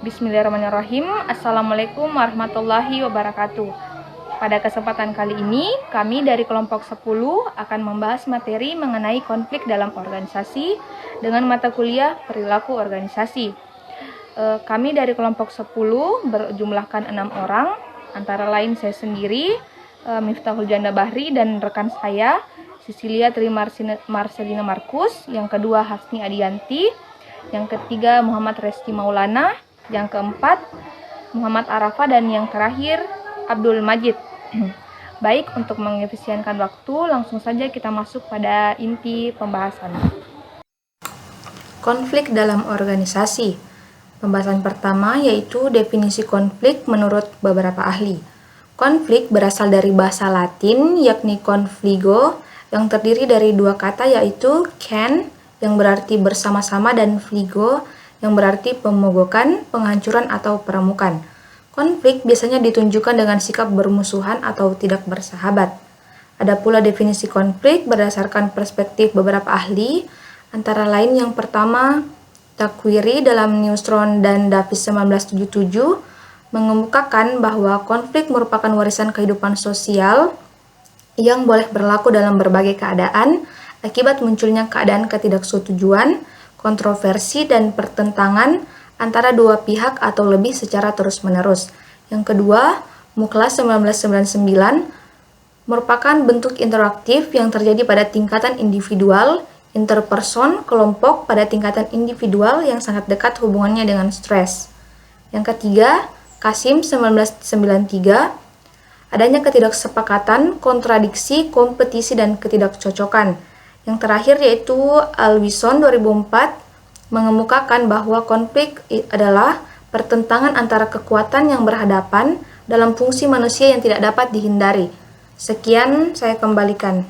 Bismillahirrahmanirrahim. Assalamualaikum warahmatullahi wabarakatuh. Pada kesempatan kali ini, kami dari kelompok 10 akan membahas materi mengenai konflik dalam organisasi dengan mata kuliah perilaku organisasi. Kami dari kelompok 10 berjumlahkan 6 orang, antara lain saya sendiri, Miftahul Janda Bahri, dan rekan saya, Cecilia Tri Marcelina Markus, yang kedua Hasni Adianti, yang ketiga Muhammad Reski Maulana, yang keempat Muhammad Arafa, dan yang terakhir Abdul Majid. Baik, untuk mengefisienkan waktu, langsung saja kita masuk pada inti pembahasan. Konflik dalam organisasi. Pembahasan pertama yaitu definisi konflik menurut beberapa ahli. Konflik berasal dari bahasa Latin yakni confligo, yang terdiri dari dua kata yaitu can yang berarti bersama-sama dan fligo yang berarti pemogokan, penghancuran atau peremukan. Konflik biasanya ditunjukkan dengan sikap bermusuhan atau tidak bersahabat. Ada pula definisi konflik berdasarkan perspektif beberapa ahli, antara lain yang pertama, Takwiri dalam Newstron dan Davis 1977 mengemukakan bahwa konflik merupakan warisan kehidupan sosial yang boleh berlaku dalam berbagai keadaan akibat munculnya keadaan ketidaksetujuan, kontroversi, dan pertentangan antara dua pihak atau lebih secara terus-menerus. Yang kedua, Muklas 1999 merupakan bentuk interaktif yang terjadi pada tingkatan individual, interperson, kelompok pada tingkatan individual yang sangat dekat hubungannya dengan stres. Yang ketiga, Kasim 1993, adanya ketidaksepakatan, kontradiksi, kompetisi, dan ketidakcocokan. Yang terakhir yaitu Alwison 2004 mengemukakan bahwa konflik adalah pertentangan antara kekuatan yang berhadapan dalam fungsi manusia yang tidak dapat dihindari. Sekian, saya kembalikan.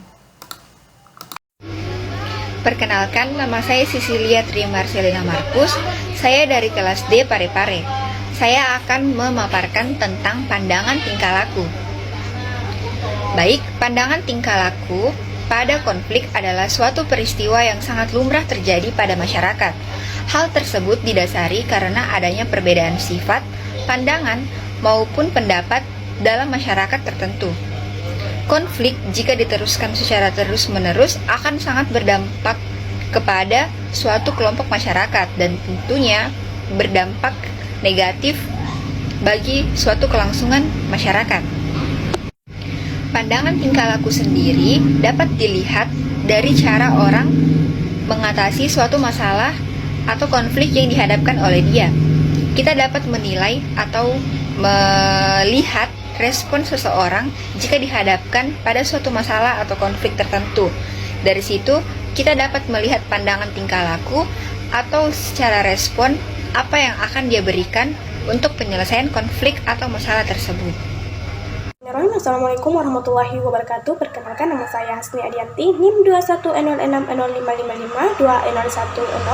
Perkenalkan, nama saya Cecilia Tri Marcelina Markus. Saya dari kelas D Parepare. Saya akan memaparkan tentang pandangan tingkah laku. Baik, pandangan tingkah laku pada konflik adalah suatu peristiwa yang sangat lumrah terjadi pada masyarakat. Hal tersebut didasari karena adanya perbedaan sifat, pandangan, maupun pendapat dalam masyarakat tertentu. Konflik jika diteruskan secara terus-menerus akan sangat berdampak kepada suatu kelompok masyarakat dan tentunya berdampak negatif bagi suatu kelangsungan masyarakat. Pandangan tingkah laku sendiri dapat dilihat dari cara orang mengatasi suatu masalah atau konflik yang dihadapkan oleh dia. Kita dapat menilai atau melihat respon seseorang jika dihadapkan pada suatu masalah atau konflik tertentu. Dari situ, kita dapat melihat pandangan tingkah laku atau secara respon apa yang akan dia berikan untuk penyelesaian konflik atau masalah tersebut. Assalamualaikum warahmatullahi wabarakatuh. Perkenalkan, nama saya Hasni Adianti, NIM 21N06N0555 2N01N0,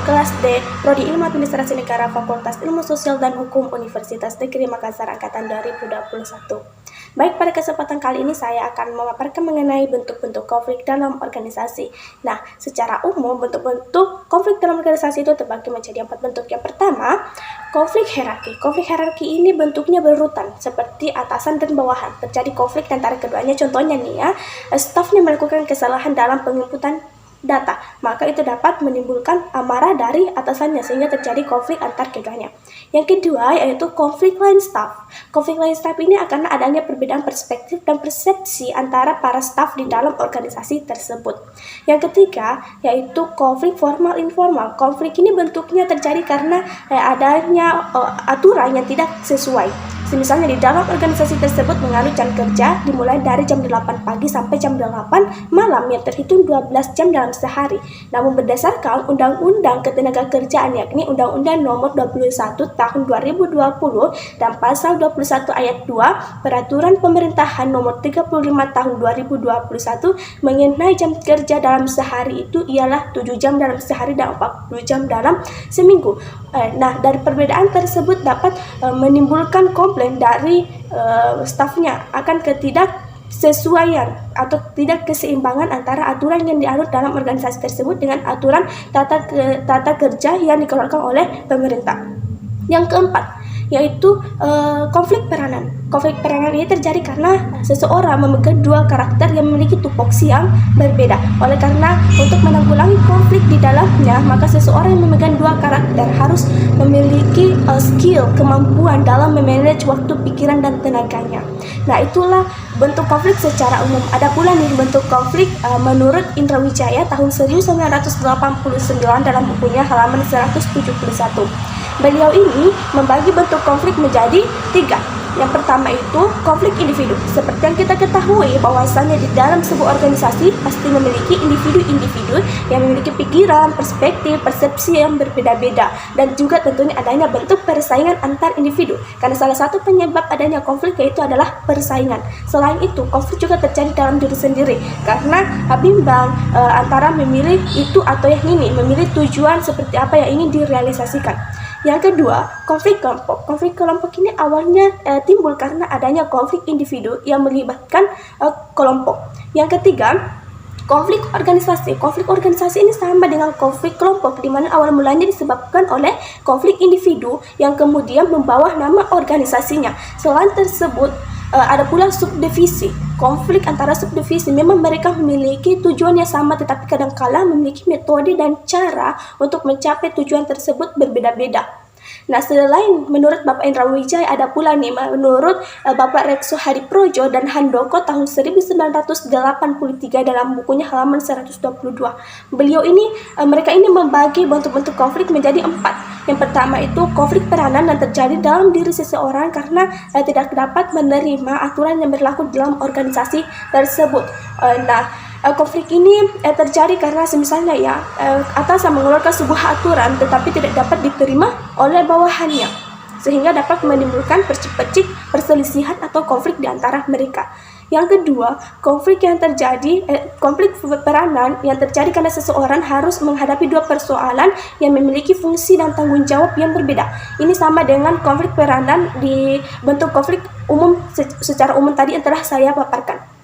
kelas D, Prodi Ilmu Administrasi Negara, Fakultas Ilmu Sosial dan Hukum, Universitas Negeri Makassar, Angkatan 2021. Baik, pada kesempatan kali ini saya akan memaparkan mengenai bentuk-bentuk konflik dalam organisasi. Nah, secara umum bentuk-bentuk konflik dalam organisasi itu terbagi menjadi 4 bentuk. Yang pertama, konflik hierarki. Konflik hierarki ini bentuknya berurutan, seperti atasan dan bawahan. Terjadi konflik antara keduanya, contohnya nih ya, stafnya melakukan kesalahan dalam penginputan data, maka itu dapat menimbulkan amarah dari atasannya sehingga terjadi konflik antar keduanya. Yang kedua yaitu konflik line staff. Konflik line staff ini akan adanya perbedaan perspektif dan persepsi antara para staf di dalam organisasi tersebut. Yang ketiga yaitu konflik formal informal. Konflik ini bentuknya terjadi karena adanya aturan yang tidak sesuai. Misalnya di dalam organisasi tersebut menganut jam kerja dimulai dari jam 8 pagi sampai jam 8 malam yang terhitung 12 jam dalam sehari. Namun berdasarkan Undang-Undang Ketenagakerjaan yakni Undang-Undang Nomor 21 Tahun 2020 dan Pasal 21 Ayat 2 Peraturan Pemerintahan Nomor 35 Tahun 2021 mengenai jam kerja dalam sehari itu ialah 7 jam dalam sehari dan 40 jam dalam seminggu. Nah, dari perbedaan tersebut dapat menimbulkan komplain dari stafnya akan ketidaksesuaian atau tidak keseimbangan antara aturan yang dianut dalam organisasi tersebut dengan aturan tata kerja yang dikeluarkan oleh pemerintah. Yang keempat, yaitu konflik peranan. Konflik peranan ini terjadi karena seseorang memegang dua karakter yang memiliki tupoksi yang berbeda. Oleh karena untuk menanggulangi konflik di dalamnya, maka seseorang yang memegang dua karakter harus memiliki skill, kemampuan dalam memanage waktu, pikiran, dan tenaganya. Nah, itulah bentuk konflik secara umum. Ada pula nih bentuk konflik menurut Indra Wijaya tahun 1989 dalam bukunya halaman 171. Beliau ini membagi bentuk konflik menjadi 3. Yang pertama itu konflik individu. Seperti yang kita ketahui bahwasannya di dalam sebuah organisasi pasti memiliki individu-individu yang memiliki pikiran, perspektif, persepsi yang berbeda-beda, dan juga tentunya adanya bentuk persaingan antar individu. Karena salah satu penyebab adanya konflik yaitu adalah persaingan. Selain itu, konflik juga terjadi dalam diri sendiri karena bimbang antara memilih itu atau yang ini, memilih tujuan seperti apa yang ingin direalisasikan. Yang kedua, konflik kelompok. Konflik kelompok ini awalnya timbul karena adanya konflik individu yang melibatkan kelompok. Yang ketiga, konflik organisasi. Konflik organisasi ini sama dengan konflik kelompok, di mana awal mulanya disebabkan oleh konflik individu yang kemudian membawa nama organisasinya. Selain tersebut, ada pula subdivisi. Konflik antara subdivisi, memang mereka memiliki tujuan yang sama tetapi kadangkala memiliki metode dan cara untuk mencapai tujuan tersebut berbeda-beda. Nah, selain menurut Bapak Indra Wijaya, ada pula nih menurut Bapak Rekso Hadiprojo dan Handoko tahun 1983 dalam bukunya halaman 122. Mereka ini membagi bentuk-bentuk konflik menjadi 4. Yang pertama itu konflik peranan yang terjadi dalam diri seseorang karena tidak dapat menerima aturan yang berlaku dalam organisasi tersebut. Konflik ini terjadi karena misalnya atasan mengeluarkan sebuah aturan tetapi tidak dapat diterima oleh bawahannya, sehingga dapat menimbulkan percik-percik perselisihan atau konflik di antara mereka. Yang kedua, konflik peranan yang terjadi karena seseorang harus menghadapi dua persoalan yang memiliki fungsi dan tanggung jawab yang berbeda. Ini sama dengan konflik peranan di bentuk konflik umum secara umum tadi yang telah saya paparkan.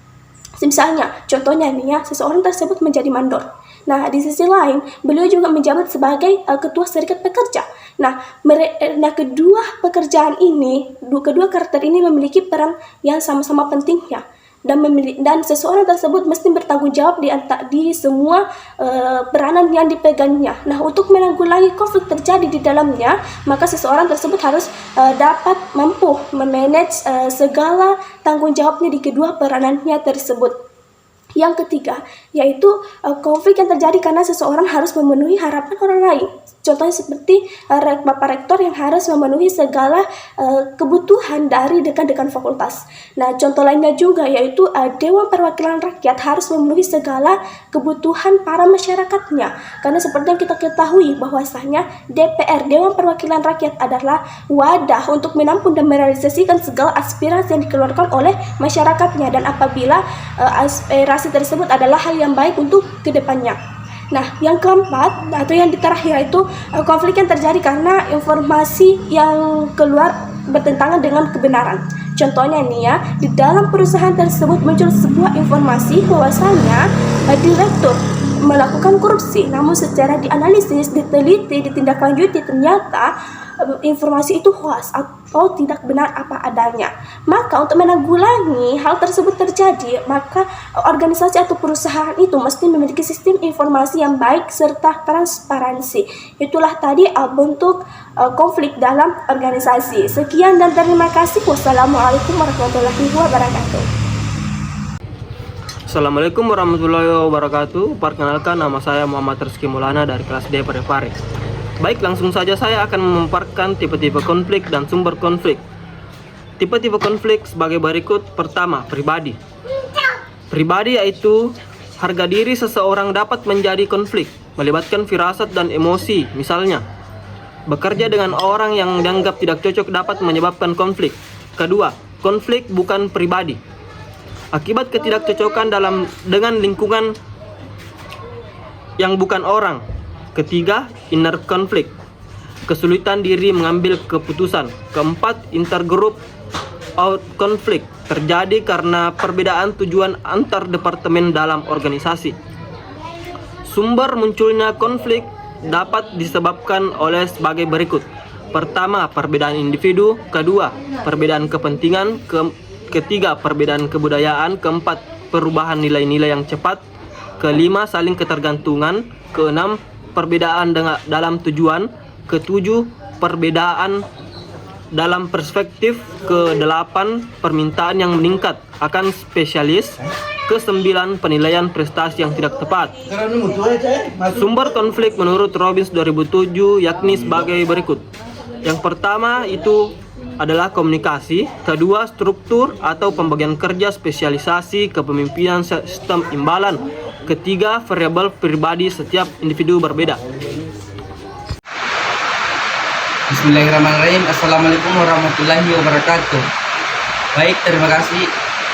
Misalnya, contohnya nih seseorang tersebut menjadi mandor. Nah, di sisi lain, beliau juga menjabat sebagai ketua serikat pekerja. Kedua pekerjaan ini, kedua karakter ini memiliki peran yang sama-sama pentingnya. Dan seseorang tersebut mesti bertanggung jawab di semua peranan yang dipegangnya. Nah, untuk menanggulangi konflik terjadi di dalamnya, maka seseorang tersebut harus dapat mampu memanage segala tanggung jawabnya di kedua peranannya tersebut. Yang ketiga, yaitu konflik yang terjadi karena seseorang harus memenuhi harapan orang lain. Contohnya seperti Bapak Rektor yang harus memenuhi segala kebutuhan dari dekan-dekan fakultas. Nah, contoh lainnya juga yaitu Dewan Perwakilan Rakyat harus memenuhi segala kebutuhan para masyarakatnya. Karena seperti yang kita ketahui bahwasanya DPR, Dewan Perwakilan Rakyat adalah wadah untuk menampung dan merealisasikan segala aspirasi yang dikeluarkan oleh masyarakatnya. Dan apabila aspirasi tersebut adalah hal yang baik untuk kedepannya. Nah, yang keempat atau yang terakhir itu konflik yang terjadi karena informasi yang keluar bertentangan dengan kebenaran. Contohnya di dalam perusahaan tersebut muncul sebuah informasi bahwasanya direktur melakukan korupsi, namun secara dianalisis, diteliti, ditindaklanjuti ternyata informasi itu hoax atau tidak benar apa adanya. Maka untuk menanggulangi hal tersebut terjadi, maka organisasi atau perusahaan itu mesti memiliki sistem informasi yang baik serta transparansi. Itulah tadi bentuk konflik dalam organisasi. Sekian dan terima kasih. Wassalamualaikum warahmatullahi wabarakatuh. Assalamualaikum warahmatullahi wabarakatuh. Perkenalkan, nama saya Muhammad Rizky Maulana dari kelas D Parepare. Baik, langsung saja saya akan memaparkan tipe-tipe konflik dan sumber konflik. Tipe-tipe konflik sebagai berikut. Pertama, pribadi. Pribadi yaitu harga diri seseorang dapat menjadi konflik, melibatkan firasat dan emosi. Misalnya, bekerja dengan orang yang dianggap tidak cocok dapat menyebabkan konflik. Kedua, konflik bukan pribadi. Akibat ketidakcocokan dengan lingkungan yang bukan orang. Ketiga, inner conflict, kesulitan diri mengambil keputusan. Keempat, intergroup out conflict, terjadi karena perbedaan tujuan antar departemen dalam organisasi. Sumber munculnya konflik dapat disebabkan oleh sebagai berikut. Pertama, perbedaan individu. Kedua, perbedaan kepentingan. Ketiga, perbedaan kebudayaan. Keempat, perubahan nilai-nilai yang cepat. Kelima, saling ketergantungan. Keenam, perbedaan dalam tujuan. Ketujuh, perbedaan dalam perspektif. Kedelapan, permintaan yang meningkat akan spesialis. Kesembilan, penilaian prestasi yang tidak tepat. Sumber konflik menurut Robbins 2007 yakni sebagai berikut. Yang pertama itu adalah komunikasi. Kedua, struktur atau pembagian kerja, spesialisasi, kepemimpinan, sistem imbalan. Ketiga, variabel pribadi setiap individu berbeda. Bismillahirrahmanirrahim. Assalamualaikum warahmatullahi wabarakatuh. Baik, terima kasih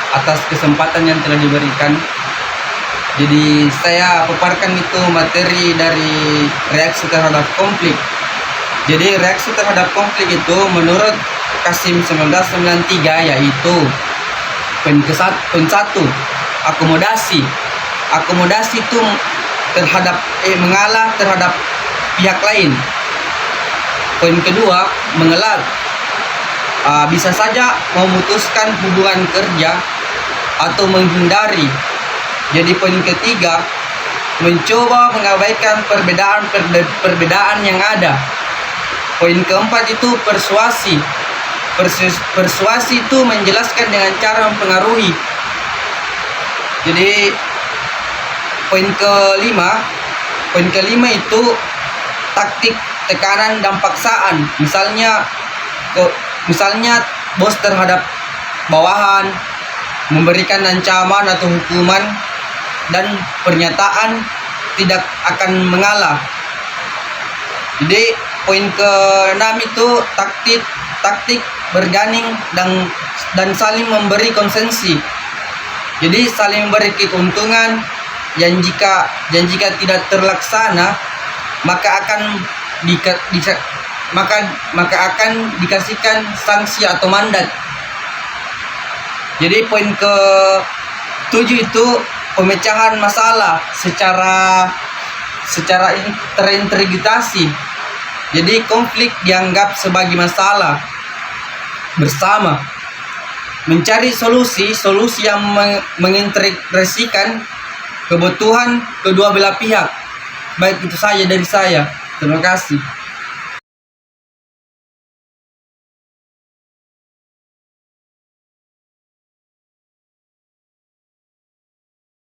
atas kesempatan yang telah diberikan. Jadi saya paparkan itu materi dari reaksi terhadap konflik. Jadi reaksi terhadap konflik itu menurut Qasim 1993 yaitu poin satu, akomodasi. Akomodasi itu terhadap mengalah terhadap pihak lain. Poin kedua, mengelak. Bisa saja memutuskan hubungan kerja atau menghindari. Jadi poin ketiga, mencoba mengabaikan perbedaan yang ada. Poin keempat itu persuasi. Persuasi itu menjelaskan dengan cara mempengaruhi. Jadi poin kelima itu taktik tekanan dan paksaan. Misalnya bos terhadap bawahan, memberikan ancaman atau hukuman, dan pernyataan tidak akan mengalah. Jadi poin ke-6 itu taktik berganing dan saling memberi konsensi. Jadi saling memberi keuntungan yang jika tidak terlaksana maka akan dikasihkan sanksi atau mandat. Jadi poin ke-7 itu pemecahan masalah secara terintegrasi. Jadi konflik dianggap sebagai masalah bersama. Mencari solusi yang mengintegrasikan kebutuhan kedua belah pihak. Baik, itu saja dari saya. Terima kasih.